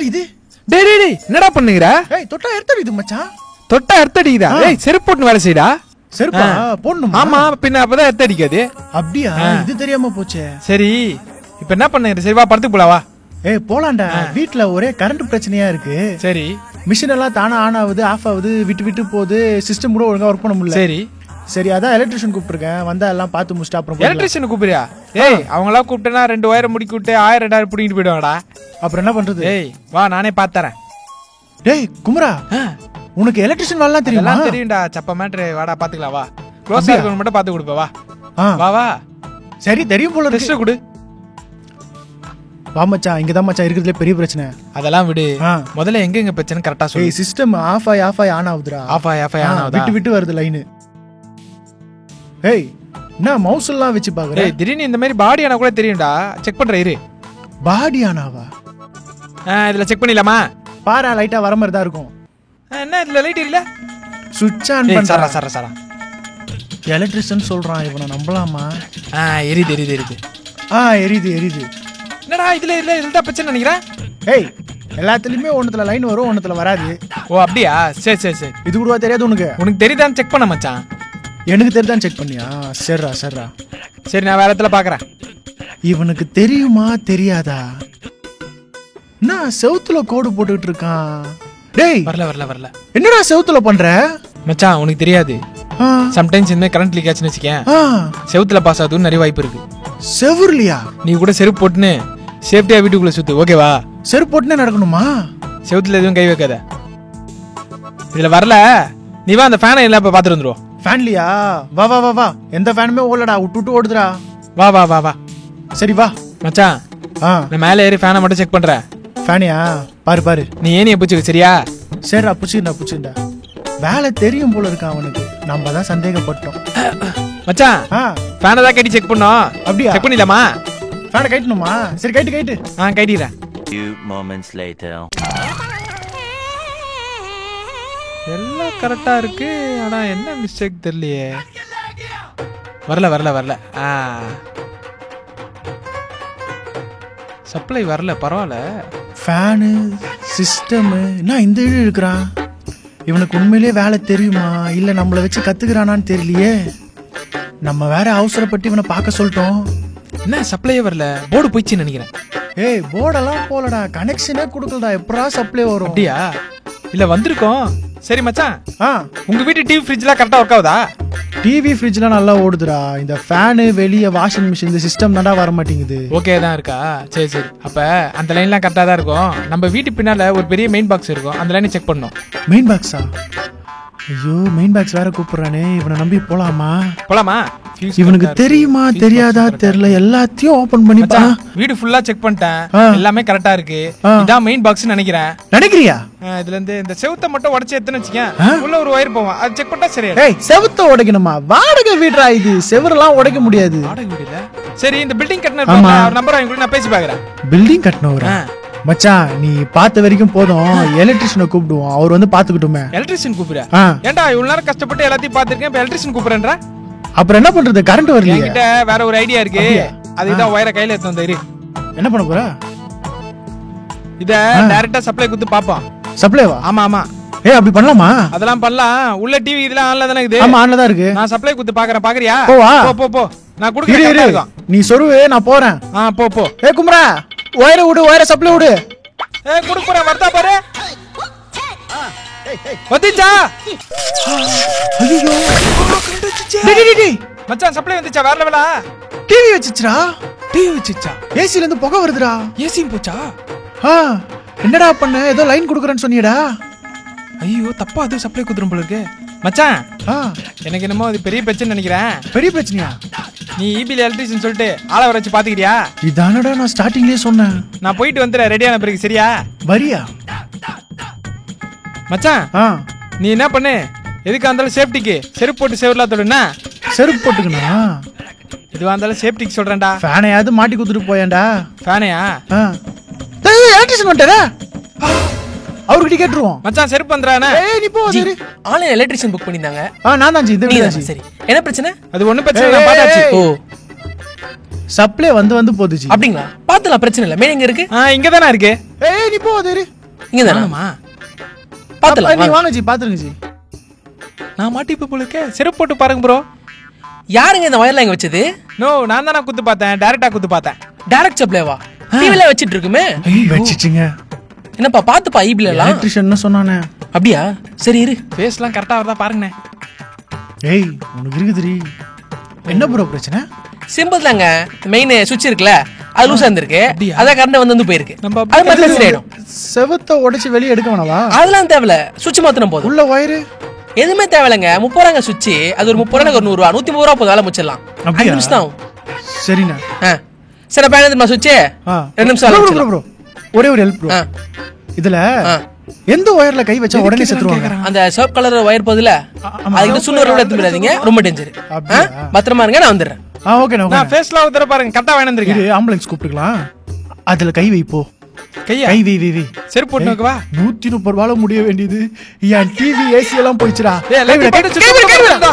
இது? டேய் டேய் டேய் என்னடா பண்ணுகிற? ஏய் தொட்டா எர்த்தடிக்குது மச்சான். தொட்டா எர்த்தடிக்குதா? ஏய் செருப்பு போட்டு வேலை செய்டா. செருப்பா போடணுமா? ஆமா பின்ன அப்பதான் எர்த்தடிக்காது. அப்படியா? இது தெரியாம போச்சே. சரி இப்போ என்ன பண்ணுகிற? சரி வா படத்துக்கு போலாம் வா. ஏய் போலாம்டா. வீட்ல ஒரே கரண்ட் பிரச்சனையா இருக்கு. சரி. மிஷின் எல்லாம் தானா ஆன் ஆகுது ஆஃப் ஆகுது விட்டு விட்டு போகுது. சிஸ்டம் கூட ஒழுங்கா ஒர்க் பண்ண முடியல. சரி சரி அதான் எலக்ட்ரிஷியன் கூப்பிட்டுருக்கேன். வந்தா எல்லாம் பார்த்து முடிச்சுட்டு அப்புறம் எலக்ட்ரிஷியன் கூப்பிடுறியா? ஏய் அவங்களா கூப்பிட்டேன்னா 2 ஒயரை முடிக்கி விட்டு 1000 2000 பிடிக்கிட்டு போயிடுவாங்கடா. அப்புறம் என்ன பண்றது? ஏய் வா நானே பாத்துறேன். டேய் குமரா உனக்கு எலக்ட்ரிஷியன் வேலை தெரியுமா? எல்லாம் தெரியும்டா. சப்ப மேட்ரு வாடா பாத்துக்கலாம் வா. க்ளோஸா இருக்கவங்க மட்டும் பாத்து கொடுப்பா வா. வா வா. சரி தெரியும் போல டெஸ்ட் கொடு. வா மச்சான் இங்கதான் மச்சான் இருக்கிறதுல பெரிய பிரச்சனை. அதெல்லாம் விடு. முதல்ல எங்க பிரச்சனை கரெக்டா சொல்லு. ஏய் சிஸ்டம் ஆஃப் ஆயி ஆன் ஆகுதுடா. ஆஃப் ஆயி ஆன் ஆகுதா? விட்டு விட்டு வருது லைன். ஏய் என்ன மவுஸ் எல்லாம் வெச்சு பாக்குற? ஏய் திடீர்னு இந்த மாதிரி பாடி ஆனா கூட தெரியும்டா. செக் பண்ற இரு. பாடி ஆனாவா? இதுல செக் பண்ணிடலாமா? பாரா லைட்டா வர மாதிரி தான் இருக்கும். என்ன இதுல லைட் இல்ல? சுவிட்ச் ஆன் பண்ணு. சரா சரா சரா. எலக்ட்ரிஷியன் சொல்றான். இவனை நம்பலாமா? எரியுது எரியுது எரியுது. எரியுது எரியுது. என்னடா இதுல இல்ல இதுதான் பிரச்சனை நினைக்கிறேன். ஏய் எல்லாத்துலயுமே ஒண்ணுத்துல லைன் வரும் ஒண்ணுத்துல வராது. ஓ அப்படியா? சரி சரி சரி. இது கூடவா தெரியாது உனக்கு? உனக்கு தெரியுதான்னு செக் பண்ண மச்சான். எனக்கு தெரியுதான் செக் பண்ணியா? சரிடா சரிடா. சரி நான் வேற இடத்துல பாக்குறேன். இவனுக்கு தெரியுமா தெரியாதா? நான் செவுத்துல கோடு போட்டுட்டு இருக்கான். டேய் வரல வரல வரல. என்னடா செவுத்துல பண்ற? மச்சான் உனக்கு தெரியாது. சம்டைம்ஸ் இந்த கரண்ட் லீக் ஆச்சுன்னு வச்சுக்கேன். செவுத்துல பாஸ் ஆகுதுன்னு நிறைய வாய்ப்பு இருக்கு. செவுர்லையா? நீ கூட செருப்பு போட்டுன்னு சேஃப்டியா வீட்டுக்குள்ள சுத்து. ஓகேவா? செருப்பு போட்டுனே நடக்கணுமா? செவுத்துல எதுவும் கை வைக்காத. இதுல வரல. நீ வா அந்த ஃபேனை எல்லாம் பாத்துட்டு வந்துருவோம். ஃபேன்லியா? வா வா வா வா. எந்த ஃபேனுமே ஓடலடா. விட்டு ஓடுதுடா. வா வா வா வா. சரி வா மச்சான். நான் மேலே ஏறி ஃபேனை மட்டும் செக் பண்றேன். ஃபேனியா? பாரு பாரு. நீ ஏனிய புடிச்சுக்க சரியா? சரிடா புடிச்சுடா. வேலை தெரியும் போல இருக்கு அவனுக்கு. நம்ம தான் சந்தேகப்பட்டோம். மச்சான் ஃபேனை தான் கட்டி செக் பண்ணோம். அப்படியா? செக் பண்ணிடலாமா? ஃபேனை கைட்டணுமா? சரி கைட்டு. கைட்டிடுறேன். Few moments later. எல்லாம் கரெக்டா இருக்கு. ஆனா என்ன மிஸ்டேக் தெரியலையே. வரல. சப்ளை வரல. பரவாயில்ல. ஃபேனு சிஸ்டம் என்ன இந்த இழு இருக்கிறான்? இவனுக்கு உண்மையிலேயே வேலை தெரியுமா இல்ல நம்மள வச்சு கத்துக்கிறானான்னு தெரியலையே. நம்ம வேற அவசரப்பட்டு இவனை பார்க்க சொல்லிட்டோம். என்ன சப்ளையே வரல? போர்டு போயிடுச்சுன்னு நினைக்கிறேன். ஏய் போர்டெல்லாம் போலடா. கனெக்ஷனே கொடுக்கலடா. எப்படா சப்ளை வரும்? அப்படியா? இல்ல வந்திருக்கோம். சரி மச்சான் உங்க வீட்டு டிவி ஃப்ரிட்ஜ்லாம் கரெக்டா ஒர்க் ஆகுதா? டிவி ஃப்ரிட்ஜ்லாம் நல்லா ஓடுதுடா. இந்த ஃபேனு வெளியே வாஷிங் மிஷின் இந்த சிஸ்டம் தான்டா வர மாட்டேங்குது. ஓகே தான் இருக்கா? சரி சரி. அப்ப அந்த லைன்லாம் கரெக்டா தான் இருக்கும். நம்ம வீட்டு பின்னால ஒரு பெரிய மெயின் பாக்ஸ் இருக்கும். அந்த லைனை செக் பண்ணணும். மெயின் பாக்ஸா? ஐயோ மெயின் பாக்ஸ் வேற கூப்பிடுறானே. இவனை நம்பி போலாமா? இவனுக்கு தெரியுமா தெரியாதா தெரியல. எல்லாத்தையும் ஓபன் பண்ணி வீடு ஃபுல்லா செக் பண்ணிட்டேன். எல்லாமே கரெக்டா இருக்கு. இதான் மெயின் பாக்ஸ் நினைக்கிறேன். நினைக்கிறியா? இதுல இருந்து இந்த செவுத்த மட்டும் உடைச்சு எத்தனை வச்சுக்கேன். உள்ள ஒரு வயர் போவோம். அது செக் பண்ணா சரியா? ஏய் செவுத்த உடைக்கணுமா? வாடகை வீடுடா இது. செவரெல்லாம் உடைக்க முடியாது. வாடகை வீடு இல்ல. சரி இந்த பில்டிங் கட்டனர் நம்பர் வாங்கி கூட நான் பேசி பாக்குறேன். பில்டிங் கட்டனவரா? மச்சான் நீ பார்த்த வரைக்கும் போதும். எலக்ட்ரிஷியனை கூப்பிடுவோம். அவர் வந்து பாத்துக்கிட்டுமே. எலக்ட்ரிஷியன் கூப்பிடுற? ஏன்டா இவ்வளவு நேரம் கஷ்டப்பட்டு எல்லாத்தையும் பாத்துருக்கேன். இப்ப எலக்ட்ரிஷியன் கூப்பிடுறேன்றா? அப்புறம் என்ன பண்றது? கரண்ட் வரலையே. என்கிட்ட வேற ஒரு ஐடியா இருக்கு. அதுதான் வயரை கையில எடுத்து வந்தாரு. என்ன பண்ண போற? இத டைரக்டா சப்ளை கொடுத்து பாப்போம். சப்ளைவா? ஆமா. ஏய் அப்படி பண்ணலாமா? அதெல்லாம் பண்ணலாம். உள்ள டிவி இதெல்லாம் ஆன்ல தானே இருக்குது. ஆமா ஆன்ல தான் இருக்கு. நான் சப்ளை கொடுத்து பாக்குறேன். பாக்குறியா? போ. நான் குடுக்குறேன். நீ சொருவே நான் போறேன். போ. ஏய் குமரா வயரை சப்ளை விடு. ஏய் குடுக்குறேன். வரதா பாரு. வந்துச்சா? ஐயோ டேய் மச்சான் சப்ளை வந்துச்சா? வேற லெவலா? டிவி வச்சிச்சா? ஏசில இருந்து புகை வருதுடா. ஏசியும் போச்சா? என்னடா பண்ண? ஏதோ லைன் குடுக்குறேன்னு சொன்னியடா. ஐயோ தப்பா அது சப்ளை குடுறோம் போல இருக்கு. மச்சான் எனக்கு என்னமோ அது பெரிய பிரச்சனை நினைக்கிறேன். பெரிய பிரச்சனையா? நீ ஈபில எலக்ட்ரிஷியன் சொல்லிட்டு ஆள வர வச்சு பாத்துக்கிறியா? இதானடா நான் ஸ்டார்டிங்லயே சொன்னேன். நான் போயிட்டு வந்துறேன் ரெடியான பிறகு. சரியா? வரியா? மச்சான் நீ என்ன பண்ணு? எதுக்கு இருந்தாலும் சேஃப்டிக்கு செருப்பு போட்டு சேவர்லாம் தொடுனா? செருப்பு போட்டுக்கணா? இதுவா இருந்தாலும் சேஃப்டிக்கு சொல்றேன்டா. ஃபேனையாவது மாட்டி குடுத்துட்டு போயேன்டா. ஃபேனையா? எலக்ட்ரிஷியன் வந்துட்டாரா? அவர்கிட்ட கேட்டுருவோம். மச்சான் செருப்பு வந்துறானே. ஏய் நீ போ. சரி ஆன்லைன் எலக்ட்ரிஷியன் புக் பண்ணிருந்தாங்க. நான் தான் இந்த வீடு. சரி என்ன பிரச்சனை? அது ஒண்ணு பிரச்சனை இல்ல. பாத்தாச்சு. ஓ சப்ளை வந்து போடுச்சு. அப்படிங்களா? பாத்தலாம் பிரச்சனை இல்ல. மெயின் எங்க இருக்கு? இங்க தான இருக்கு. ஏய் நீ போ. சரி இங்க தானே ஆமா பாத்துலாம் நீங்க வாங்க ஜி பாத்துருங்க ஜி. நான் மாட்டிப்ப போல இருக்கே. செருப்பு போட்டு பாருங்க ப்ரோ. யாருங்க இந்த வயர்ல இங்க வச்சது? நோ நான் தானே குத்து பார்த்தேன். டைரக்டா குத்து பார்த்தேன். டைரக்ட் சப்ளைவா? டிவில வச்சிட்டு இருக்குமே. வச்சிட்டீங்க. என்னப்பா பாத்துப்பா ஈபில எல்லாம். எலக்ட்ரிஷியன் சொன்னானே. அப்படியா? சரி இரு. ஃபேஸ்லாம் கரெக்டா வரதா பாருங்கண்ணே. ஏய் உனக்கு இருக்குதுரி. என்ன ப்ரோ பிரச்சனை? சிம்பிள் தாங்க. மெயின் சுவிட்ச் இருக்குல்ல, அது லூசா இருந்திருக்கு. அப்படியா? அதான் கரண்ட் வந்து போயிருக்கு. நம்ம அது மாதிரி சரியாயிடும். செவத்தை உடைச்சு வெளியே எடுக்க வேணாவா? அதெல்லாம் தேவையில்ல. சுவிட்ச் மாத்திரம் போதும். உள்ள வயரு எதுவுமே தேவையில்லைங்க. 30 ரூபாங்க சுவிட்ச். அது ஒரு 30 ரூபாய்க்கு ஒரு 100 ரூபா 130 ரூபா போதும் வேலை முடிச்சிடலாம். அப்படியா? 5 நிமிஷம் தான் ஆகும். சரிண்ணா. சரி அப்ப என்ன தெரியுமா சுவிட்ச்? 2 நிமிஷம் ப்ரோ ஆகும். ப்ரோ ஒரே ஒரு ஹெல்ப் ப்ரோ. இதுல எந்த ஒயர்ல கை வச்சா உடனே செத்துருவாங்க? அந்த சிவப்பு கலர் வயர் போதுல, அதுக்கு சுண்ணூறு விட எடுத்துடாதீங்க. ரொம்ப டேஞ்சர். பத்திரமா இருங்க, நான் வந்துடுறேன். ஓகேண்ணா. நான் ஃபேஸ்லாம் ஒரு தடவை பாருங்க. கரெக்டா வேணந்திருக்கேன். இது ஆம்புலன்ஸ் கூப்பிட்டுக்கலாம். அதுல கை வை போ. கையா கை வை. செருப்பு போட்டு வைக்கவா? 130 ரூபாய் முடிய வேண்டியது. என் டிவி ஏசி எல்லாம் போயிடுச்சுடா. ஏய் எல்லாத்தையும் போட்டு சுத்தமா